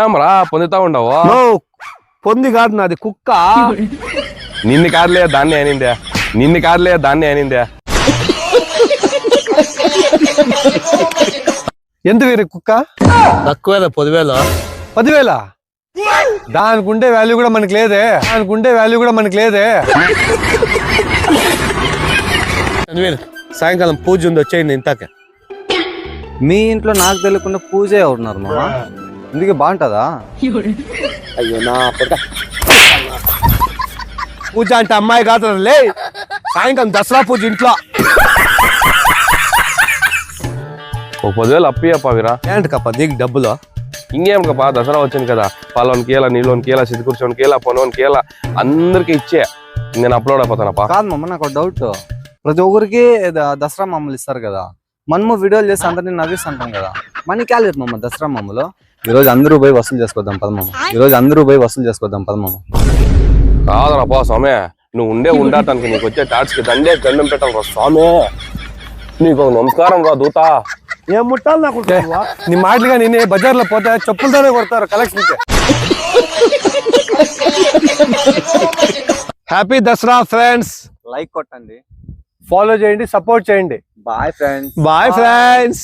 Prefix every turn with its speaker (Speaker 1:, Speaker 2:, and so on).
Speaker 1: ఏమరా పొందుతా ఉండవు?
Speaker 2: పొంది కాదు నాది కుక్క.
Speaker 1: నిన్ను కాదులే దాన్ని అనిందే, నిన్ను కాదులే దాన్ని అనిందే.
Speaker 2: ఎంత వేరే కుక్క?
Speaker 3: తక్కువేదా 10,000?
Speaker 2: 10,000? దానికి ఉండే వాల్యూ కూడా మనకి లేదే, దానికి ఉండే వాల్యూ కూడా మనకి లేదే.
Speaker 3: సాయంకాలం పూజ ఉంది, వచ్చేయండి ఇంతాక.
Speaker 4: మీ ఇంట్లో నాకు తెలియకుండా పూజ ఎవరున్నారు మామ? ఇందుకే బాగుంటుందా?
Speaker 3: అయ్యో నా
Speaker 2: పూజ అంటే అమ్మాయి కాదు లే, సాయంకాలం దసరా పూజ ఇంట్లో.
Speaker 1: ఒక 10,000 అప్పియప్పవిరా.
Speaker 2: ఏంటి కప్ప నీకు డబ్బులు?
Speaker 1: ఇంకేం కప్ప, దసరా వచ్చింది కదా, పాలోనికి కేలా, నీళ్ళోనికి కేలా, సిద్ధకూర్చోనికి కేలా, పొనోనికి కేలా, అందరికి ఇచ్చే నేను అప్లోడ్ అయిపోతానప్పా.
Speaker 4: కాదు మామ, నాకు డౌట్. ప్రతి ఒక్కరికి దసరా మామూలు ఇస్తారు కదా, మనము వీడియోలు చేసి అందరినీ నవ్విస్తుంటాం కదా, మనీ క్యాలెట్ మామ దసరా మామూలు. ఈరోజు అందరూ పోయి వసూలు చేసుకోద్దాం పదమామ, ఈరోజు అందరూ పోయి వసూలు చేసుకోద్దాం పదమామ.
Speaker 1: కాదనప్పా స్వామి, నువ్వు ఉండాటానికి నీకు వచ్చే టాట్స్కి దండం పెట్టాలి రా స్వామి. నీకు నమస్కారం రా దూత.
Speaker 2: ఏం ముట్టాలి నాకు నీ మాటలుగా నేనే బజార్లో పోతే చెప్పులతోనే కొడతారు collection. Happy Dasara friends.
Speaker 4: Like కొట్టండి,
Speaker 2: ఫాలో చేయండి, సపోర్ట్ చేయండి.
Speaker 4: Bye friends.
Speaker 2: Bye friends.